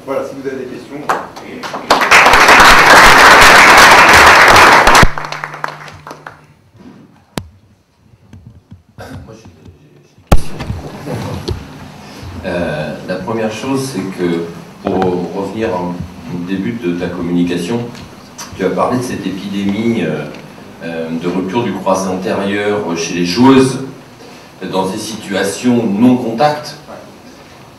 voilà, si vous avez des questions. La première chose, c'est que, pour revenir au début de ta communication, tu as parlé de cette épidémie de rupture du croisé antérieur chez les joueuses dans des situations non contact.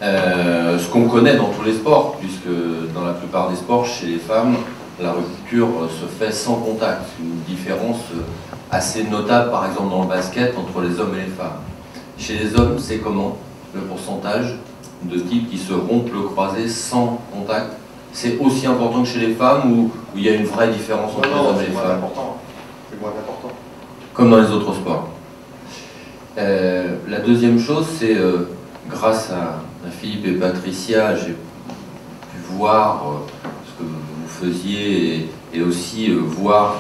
Ce qu'on connaît dans tous les sports, puisque dans la plupart des sports, chez les femmes, la rupture se fait sans contact. Une différence assez notable, par exemple, dans le basket, entre les hommes et les femmes. Chez les hommes, c'est comment le pourcentage de types qui se rompent le croisé sans contact? C'est aussi important que chez les femmes ou il y a une vraie différence entre les hommes et les femmes? C'est moins important. Comme dans les autres sports. La deuxième chose, c'est grâce à Philippe et Patricia, j'ai pu voir ce que vous faisiez et aussi voir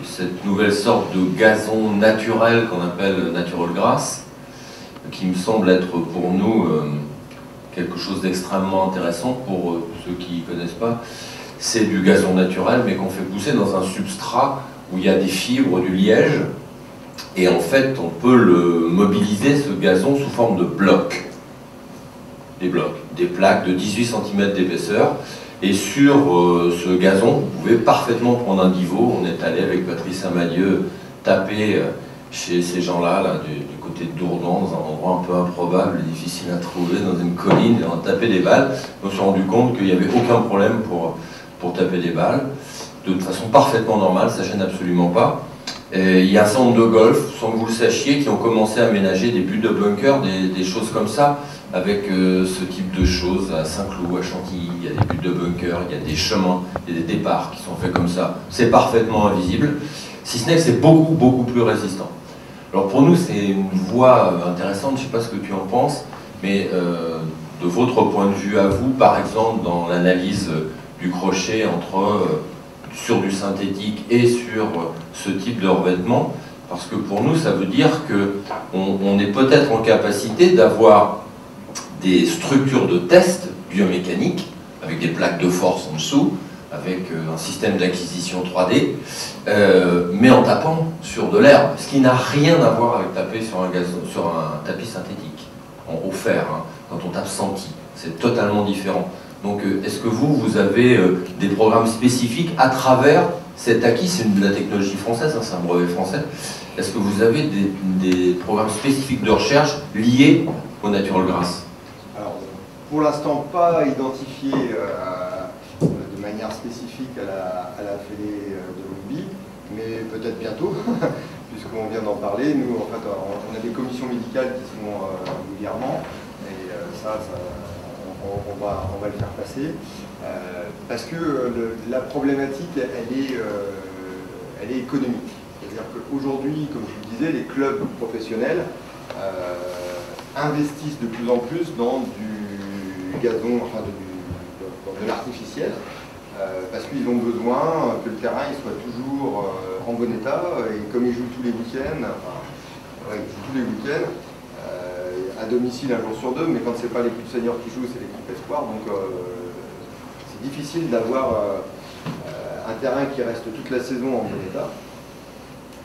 cette nouvelle sorte de gazon naturel qu'on appelle natural grass, qui me semble être pour nous quelque chose d'extrêmement intéressant pour ceux qui ne connaissent pas. C'est du gazon naturel, mais qu'on fait pousser dans un substrat où il y a des fibres, du liège, et en fait, on peut le mobiliser, ce gazon, sous forme de blocs. Des blocs, des plaques de 18 cm d'épaisseur. Et sur ce gazon, vous pouvez parfaitement prendre un divot. On est allé avec Patrice Amadieu taper chez ces gens-là, du côté de Dourdan, dans un endroit un peu improbable, difficile à trouver, dans une colline, et on tapait des balles. On s'est rendu compte qu'il n'y avait aucun problème pour taper des balles, de façon parfaitement normale, ça ne gêne absolument pas. Et il y a un centre de golf, sans que vous le sachiez, qui ont commencé à aménager des buts de bunker, des choses comme ça, avec ce type de choses à Saint-Cloud, à Chantilly. Il y a des buts de bunker, il y a des chemins, il y a des départs qui sont faits comme ça. C'est parfaitement invisible, si ce n'est que c'est beaucoup, beaucoup plus résistant. Alors pour nous, c'est une voie intéressante, je ne sais pas ce que tu en penses, mais de votre point de vue à vous, par exemple, dans l'analyse du crochet sur du synthétique et sur ce type de revêtement, parce que pour nous, ça veut dire qu'on est peut-être en capacité d'avoir des structures de test biomécaniques, avec des plaques de force en dessous, avec un système d'acquisition 3D, mais en tapant sur de l'herbe, ce qui n'a rien à voir avec taper sur un tapis synthétique, au fer, hein, quand on tape senti, c'est totalement différent. Donc est-ce que vous avez des programmes spécifiques à travers cet acquis? C'est de la technologie française, hein, c'est un brevet français. Est-ce que vous avez des programmes spécifiques de recherche liés au natural grass? Alors, pour l'instant, pas identifié de manière spécifique à la Fédé de rugby, mais peut-être bientôt, puisqu'on vient d'en parler. Nous, en fait, on a des commissions médicales qui sont régulièrement, et on va le faire passer, parce que la problématique, elle est économique. C'est-à-dire qu'aujourd'hui, comme je vous le disais, les clubs professionnels investissent de plus en plus dans du gazon, enfin de l'artificiel, parce qu'ils ont besoin que le terrain il soit toujours en bon état, et comme ils jouent tous les week-ends, à domicile un jour sur deux, mais quand c'est pas l'équipe senior qui joue, c'est l'équipe espoir, donc c'est difficile d'avoir un terrain qui reste toute la saison en bon état.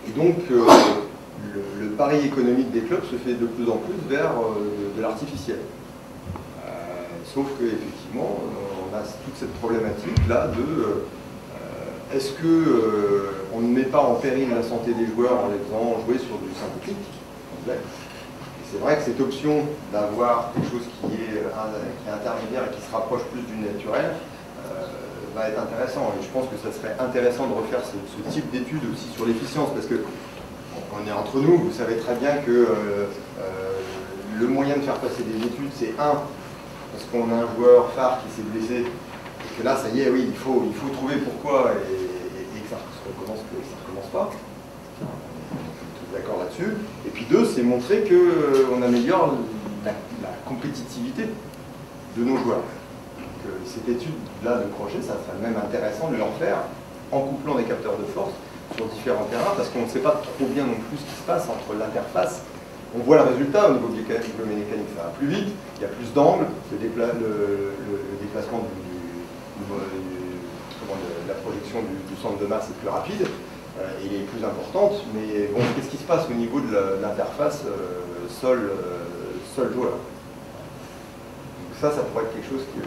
Et donc le pari économique des clubs se fait de plus en plus vers de l'artificiel. Sauf qu'effectivement, on a toute cette problématique-là de est-ce qu'on ne met pas en péril la santé des joueurs en les faisant jouer sur du synthétique complet? C'est vrai que cette option d'avoir quelque chose qui est intermédiaire et qui se rapproche plus du naturel va être intéressant. Et je pense que ça serait intéressant de refaire ce type d'études aussi sur l'efficience, parce que on est entre nous, vous savez très bien que le moyen de faire passer des études, c'est parce qu'on a un joueur phare qui s'est blessé, et que là, ça y est, oui, il faut trouver pourquoi, et que ça ne recommence pas. D'accord là-dessus. Et puis deux, c'est montrer qu'on améliore la compétitivité de nos joueurs. Que cette étude-là de crochet, ça serait même intéressant de leur faire en couplant des capteurs de force sur différents terrains, parce qu'on ne sait pas trop bien non plus ce qui se passe entre l'interface On voit le résultat au niveau mécanique, ça va plus vite, il y a plus d'angles, le déplacement de la projection du centre de masse est plus rapide, et est plus importante, mais bon, qu'est-ce qui se passe au niveau de l'interface sol-joueur? Donc ça pourrait être quelque chose qui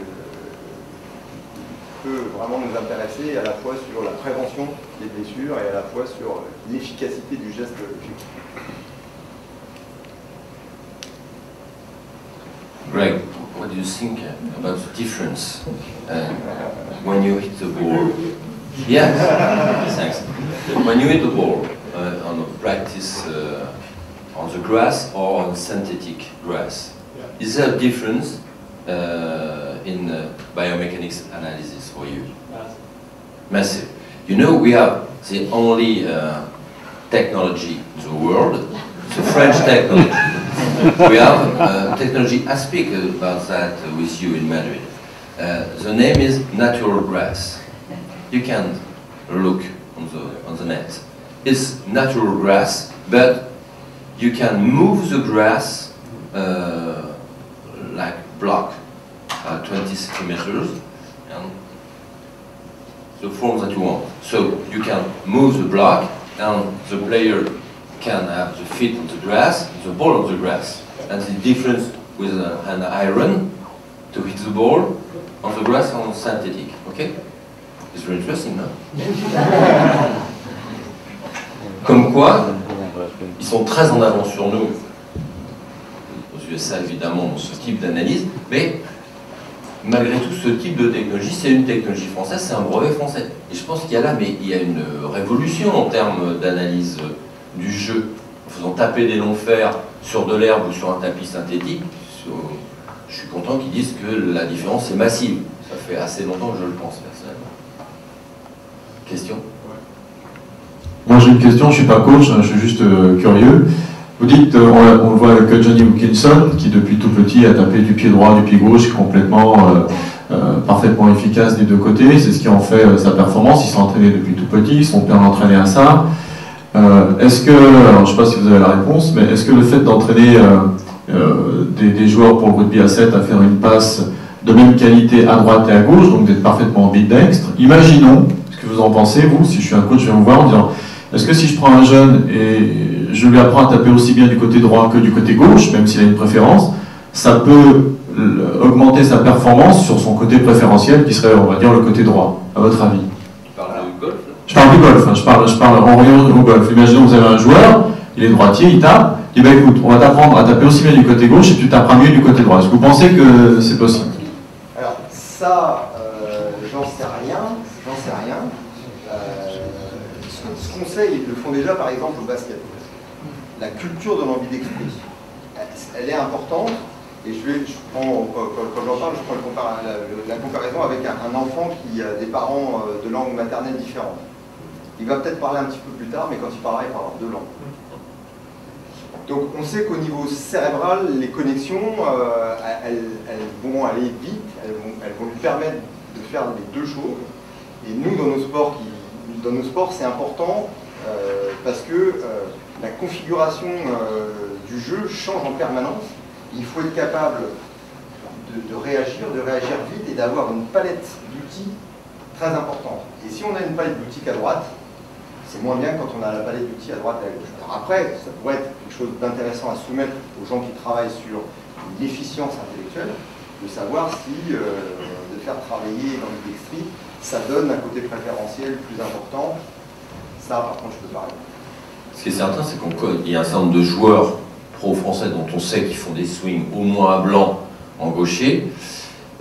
peut vraiment nous intéresser à la fois sur la prévention des blessures et à la fois sur l'efficacité du geste fixé. Greg, what do you think about the difference when you hit the ball? Yes, thanks. When you hit the ball on a practice on the grass or on synthetic grass, is there a difference in biomechanics analysis for you? Massive. You know, we have the only technology in the world, the French technology. We have technology, I speak about that with you in Madrid. The name is natural grass. You can look on the net. It's natural grass, but you can move the grass like block 20 centimeters and the form that you want. So you can move the block and the player can have the feet on the grass, the ball on the grass. And the difference with an iron to hit the ball on the grass on synthetic, okay? It's very interesting, no? Comme quoi, ils sont très en avance sur nous. Aux USA, évidemment, ce type d'analyse, mais malgré tout, ce type de technologie, c'est une technologie française, c'est un brevet français. Et je pense qu'il y a là, mais il y a une révolution en termes d'analyse du jeu, en faisant taper des longs fers sur de l'herbe ou sur un tapis synthétique. Je suis content qu'ils disent que la différence est massive. Ça fait assez longtemps que je le pense, personnellement. Question? Moi j'ai une question, je ne suis pas coach, je suis juste curieux. Vous dites, on le voit avec Johnny Wilkinson, qui depuis tout petit a tapé du pied droit, du pied gauche, complètement, parfaitement efficace des deux côtés. C'est ce qui en fait sa performance. Il s'est entraîné depuis tout petit, son père l'entraînait à ça. Est-ce que, alors je ne sais pas si vous avez la réponse, mais est-ce que le fait d'entraîner des joueurs pour le rugby à 7 à faire une passe de même qualité à droite et à gauche, donc d'être parfaitement ambidextre, imaginons, ce que vous en pensez, vous, si je suis un coach, je vais vous voir en disant, est-ce que si je prends un jeune et je lui apprends à taper aussi bien du côté droit que du côté gauche, même s'il a une préférence, ça peut augmenter sa performance sur son côté préférentiel, qui serait, on va dire, le côté droit, à votre avis? Tu parles du golf, là? Je parle du golf, hein, je parle en rayon au golf. Imaginons que vous avez un joueur, il est droitier, il tape, il dit, bah, écoute, on va t'apprendre à taper aussi bien du côté gauche et tu taperas mieux du côté droit. Est-ce que vous pensez que c'est possible? Alors ça, j'en sais rien. Ce qu'on sait, ils le font déjà par exemple au basket. La culture de l'ambidextrie, elle est importante. Et quand j'en parle, je prends la comparaison avec un enfant qui a des parents de langue maternelle différentes. Il va peut-être parler un petit peu plus tard, mais quand il parlera, il parlera deux langues. Donc on sait qu'au niveau cérébral, les connexions, elles vont aller vite, elles vont lui permettre de faire les deux choses. Et nous, dans nos sports, c'est important parce que la configuration du jeu change en permanence. Il faut être capable de réagir vite et d'avoir une palette d'outils très importante. Et si on a une palette d'outils qu'à droite, c'est moins bien quand on a la palette d'outils à droite et à gauche. Alors après, ça pourrait être quelque chose d'intéressant à soumettre aux gens qui travaillent sur l'efficience intellectuelle, de savoir si de faire travailler l'ambidextrie, ça donne un côté préférentiel plus important. Ça, par contre, je peux parler. Ce qui est certain, c'est qu'il y a un certain nombre de joueurs pro-français dont on sait qu'ils font des swings au moins à blanc en gaucher,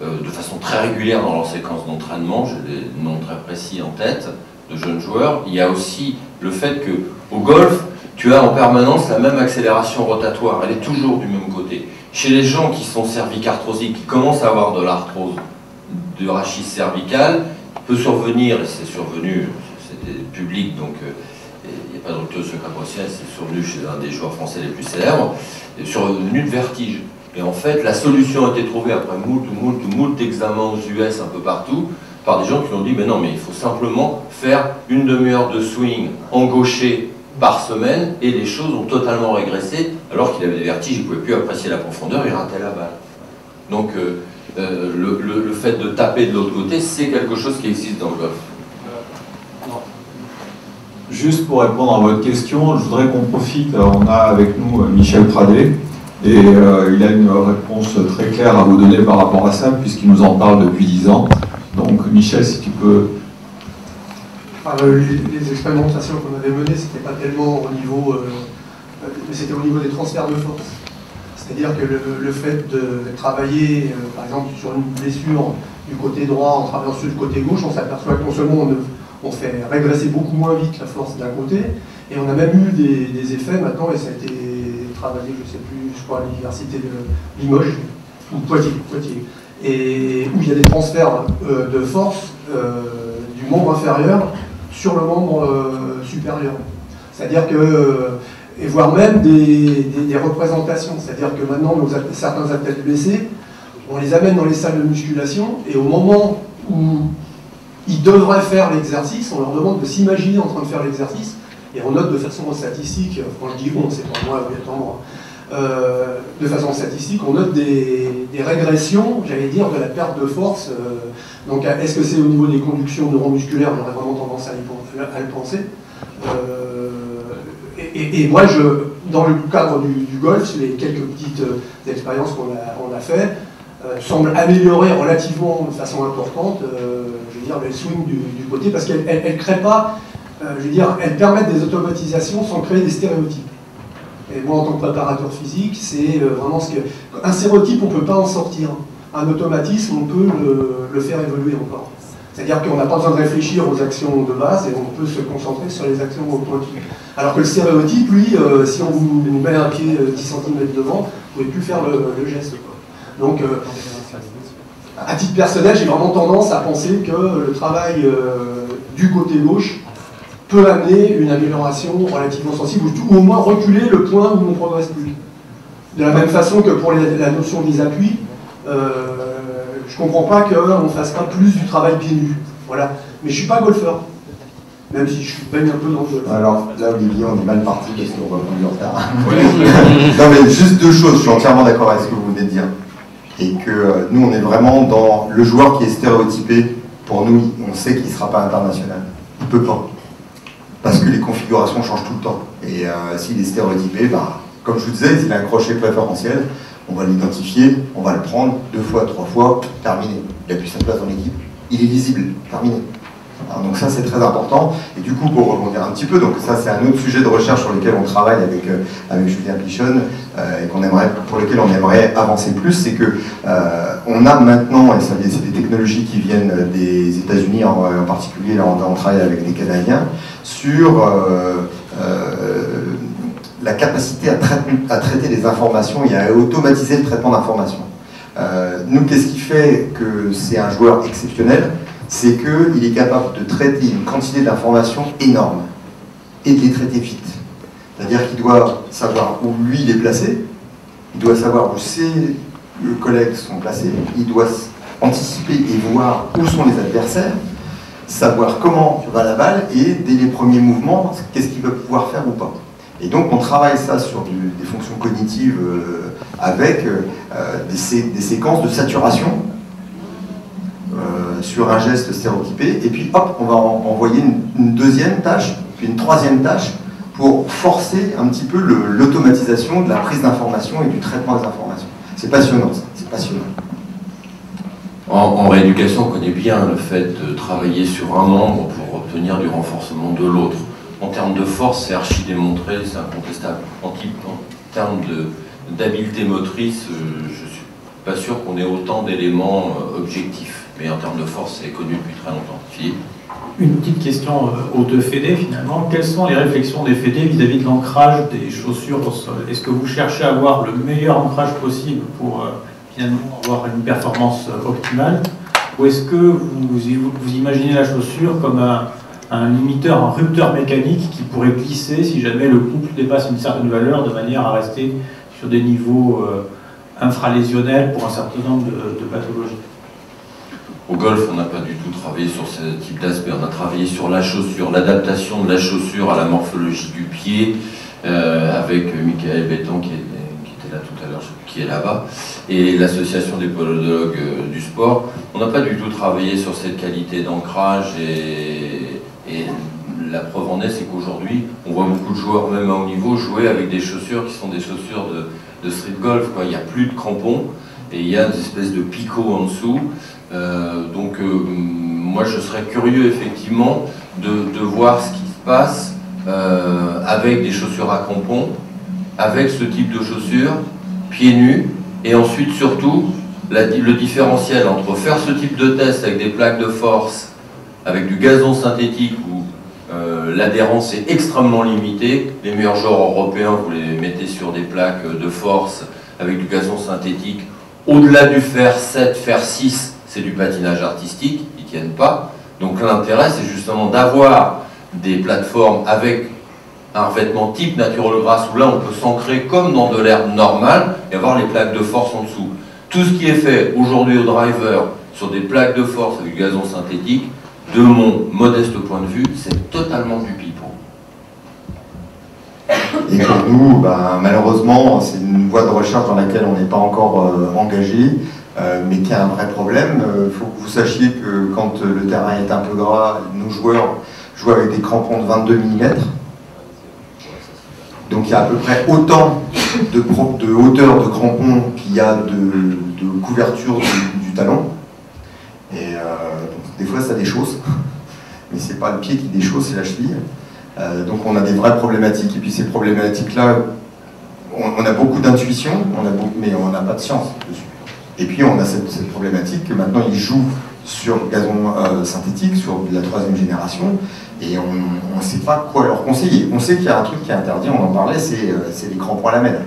de façon très régulière dans leur séquence d'entraînement, j'ai des noms très précis en tête, de jeunes joueurs. Il y a aussi le fait qu'au golf, tu as en permanence la même accélération rotatoire, elle est toujours du même côté. Chez les gens qui sont cervicarthrosiques, qui commencent à avoir de l'arthrose du rachis cervical, il peut survenir, et c'est survenu, c'était public, donc il n'y a pas de rupture secret bronchiale, c'est survenu chez un des joueurs français les plus célèbres, et survenu de vertige. Et en fait, la solution a été trouvée après moult examens aux US un peu partout, par des gens qui ont dit, mais non, mais il faut simplement faire une demi-heure de swing en gaucher par semaine, et les choses ont totalement régressé, alors qu'il avait des vertiges, il ne pouvait plus apprécier la profondeur, il ratait la balle. Donc le fait de taper de l'autre côté, c'est quelque chose qui existe dans le golf. Juste pour répondre à votre question, je voudrais qu'on profite, on a avec nous Michel Pradet, et il a une réponse très claire à vous donner par rapport à ça, puisqu'il nous en parle depuis 10 ans. Donc Michel, si tu peux... Les expérimentations qu'on avait menées, c'était pas tellement au niveau, c'était au niveau des transferts de force. C'est-à-dire que le fait de travailler, par exemple, sur une blessure du côté droit en travaillant sur le côté gauche, on s'aperçoit que non seulement on fait régresser beaucoup moins vite la force d'un côté, et on a même eu des effets maintenant, et ça a été travaillé, je ne sais plus, je crois à l'université de Limoges, ou Poitiers, et où il y a des transferts de force du membre inférieur sur le membre supérieur. C'est-à-dire que, et voire même des représentations, c'est-à-dire que maintenant, certains athlètes blessés, on les amène dans les salles de musculation, et au moment où ils devraient faire l'exercice, on leur demande de s'imaginer en train de faire l'exercice, et on note de façon statistique, quand je dis on, c'est pas moi obligatoirement, de façon statistique, on note des régressions, j'allais dire, de la perte de force. Donc est-ce que c'est au niveau des conductions neuromusculaires? J'aurais vraiment tendance à le penser. Et moi, dans le cadre du golf, les quelques petites expériences qu'on a fait, semblent améliorer relativement de façon importante, je veux dire, le swing du côté, parce qu'elles ne créent pas, je veux dire, elles permettent des automatisations sans créer des stéréotypes. Et moi, en tant que préparateur physique, c'est vraiment ce que... Un stéréotype, on ne peut pas en sortir. Un automatisme, on peut le faire évoluer encore. C'est-à-dire qu'on n'a pas besoin de réfléchir aux actions de base et on peut se concentrer sur les actions pointues. Alors que le stéréotype, lui, si on vous met un pied 10 cm devant, vous ne pouvez plus faire le geste, quoi. Donc, à titre personnel, j'ai vraiment tendance à penser que le travail du côté gauche peut amener une amélioration relativement sensible, ou au moins reculer le point où on ne progresse plus. De la même façon que pour la notion des appuis, je ne comprends pas qu'on ne fasse pas plus du travail pieds nus. Voilà. Mais je ne suis pas golfeur, même si je baigne un peu dans le golf. Alors là, Olivier, on est mal parti parce qu'on va prendre du retard. Non, mais juste deux choses, je suis entièrement d'accord avec ce que vous venez de dire. Et que nous, on est vraiment dans le joueur qui est stéréotypé. Pour nous, on sait qu'il ne sera pas international. Il ne peut pas. Parce que les configurations changent tout le temps. Et s'il est stéréotypé, bah, comme je vous disais, s'il a un crochet préférentiel, on va l'identifier, on va le prendre 2 fois, 3 fois, terminé. Il a plus sa place dans l'équipe. Il est lisible, terminé. Alors, donc ça, c'est très important. Et du coup, pour rebondir un petit peu, donc ça, c'est un autre sujet de recherche sur lequel on travaille avec Julien Pichon et pour lequel on aimerait avancer plus, c'est que on a maintenant, et c'est des technologies qui viennent des États-Unis en particulier, là on travaille avec des Canadiens, sur la capacité à traiter les informations et à automatiser le traitement d'informations. Nous, qu'est-ce qui fait que c'est un joueur exceptionnel? C'est qu'il est capable de traiter une quantité d'informations énorme et de les traiter vite. C'est-à-dire qu'il doit savoir où lui il est placé, il doit savoir où ses collègues sont placés, il doit anticiper et voir où sont les adversaires, savoir comment va la balle et dès les premiers mouvements, qu'est-ce qu'il va pouvoir faire ou pas. Et donc on travaille ça sur des fonctions cognitives avec des séquences de saturation sur un geste stéréotypé, et puis hop, on va envoyer une deuxième tâche, puis une troisième tâche pour forcer un petit peu l'automatisation de la prise d'informations et du traitement des informations. C'est passionnant ça, c'est passionnant. En rééducation, on connaît bien le fait de travailler sur un membre pour obtenir du renforcement de l'autre. En termes de force, c'est archi démontré, c'est incontestable. En termes d'habileté motrice, je ne suis pas sûr qu'on ait autant d'éléments objectifs. Mais en termes de force, c'est connu depuis très longtemps. Philippe ? Une petite question aux deux fédés, finalement. Quelles sont les réflexions des fédés vis-à-vis de l'ancrage des chaussures au sol? Est-ce que vous cherchez à avoir le meilleur ancrage possible pour finalement avoir une performance optimale? Ou est-ce que vous imaginez la chaussure comme un limiteur, un rupteur mécanique qui pourrait glisser si jamais le couple dépasse une certaine valeur de manière à rester sur des niveaux infralésionnels pour un certain nombre de pathologies? Au golf, on n'a pas du tout travaillé sur ce type d'aspect. On a travaillé sur la chaussure, l'adaptation de la chaussure à la morphologie du pied, avec Michael Béton qui était là tout à l'heure, qui est là-bas, et l'association des podologues du sport. On n'a pas du tout travaillé sur cette qualité d'ancrage et la preuve en est, c'est qu'aujourd'hui, on voit beaucoup de joueurs, même à haut niveau, jouer avec des chaussures qui sont des chaussures de street golf, quoi. Il n'y a plus de crampons et il y a des espèces de picots en dessous. Moi, je serais curieux, effectivement, de voir ce qui se passe avec des chaussures à crampons, avec ce type de chaussures, pieds nus, et ensuite, surtout, le différentiel entre faire ce type de test avec des plaques de force, avec du gazon synthétique où l'adhérence est extrêmement limitée. Les meilleurs joueurs européens, vous les mettez sur des plaques de force avec du gazon synthétique. Au-delà du fer 7, fer 6, c'est du patinage artistique, ils ne tiennent pas. Donc l'intérêt, c'est justement d'avoir des plateformes avec un revêtement type natural grass où là on peut s'ancrer comme dans de l'herbe normale et avoir les plaques de force en dessous. Tout ce qui est fait aujourd'hui au driver sur des plaques de force avec du gazon synthétique, de mon modeste point de vue, c'est totalement du pipeau. Et pour nous, malheureusement, c'est une voie de recherche dans laquelle on n'est pas encore engagé, mais qui a un vrai problème. Il faut que vous sachiez que quand le terrain est un peu gras, nos joueurs jouent avec des crampons de 22 mm. Donc il y a à peu près autant de hauteur de crampons qu'il y a de couverture du talon. Et des fois ça déchausse, mais c'est pas le pied qui déchausse, c'est la cheville. Donc on a des vraies problématiques, et puis ces problématiques-là, on a beaucoup d'intuition, mais on n'a pas de science dessus. Et puis on a cette problématique que maintenant ils jouent sur gazon synthétique, sur la 3e génération, et on ne sait pas quoi leur conseiller. On sait qu'il y a un truc qui est interdit, on en parlait, c'est les crampons à lamelles.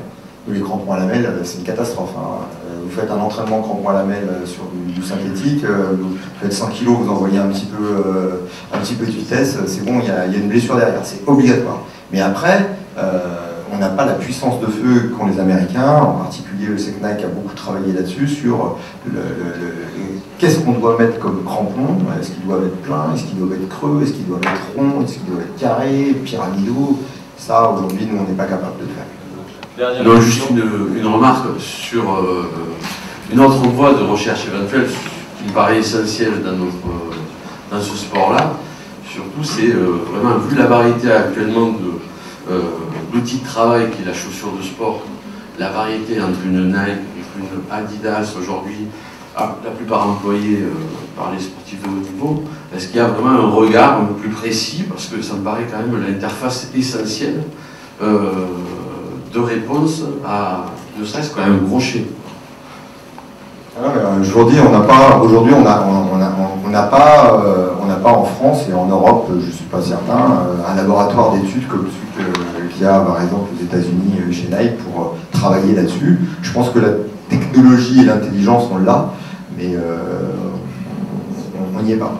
Les crampons à lamelles, c'est une catastrophe. Hein. Vous faites un entraînement crampons à lamelles sur du synthétique, vous faites 100 kg, vous envoyez un petit peu de vitesse, c'est bon, il y a une blessure derrière, c'est obligatoire. Mais après, on n'a pas la puissance de feu qu'ont les Américains, en particulier le SECNA qui a beaucoup travaillé là-dessus, sur qu'est-ce qu'on doit mettre comme crampon, est-ce qu'ils doivent être pleins, est-ce qu'ils doivent être creux, est-ce qu'ils doivent être ronds, est-ce qu'ils doivent être carrés, pyramidaux. Ça, aujourd'hui, nous, on n'est pas capable de le faire. Non, juste une remarque sur une autre voie de recherche éventuelle qui me paraît essentielle dans ce sport-là. Surtout, c'est vraiment, vu la variété actuellement de l'outil de travail qui est la chaussure de sport, la variété entre une Nike et une Adidas aujourd'hui, la plupart employée par les sportifs de haut niveau, est-ce qu'il y a vraiment un regard un peu plus précis, parce que ça me paraît quand même l'interface essentielle de réponse à ne serait-ce qu'à un crochet. Aujourd'hui, on n'a pas en France et en Europe, je ne suis pas certain, un laboratoire d'études comme celui qu'il y a par exemple aux États-Unis chez Nike pour travailler là-dessus. Je pense que la technologie et l'intelligence sont là, mais on n'y est pas.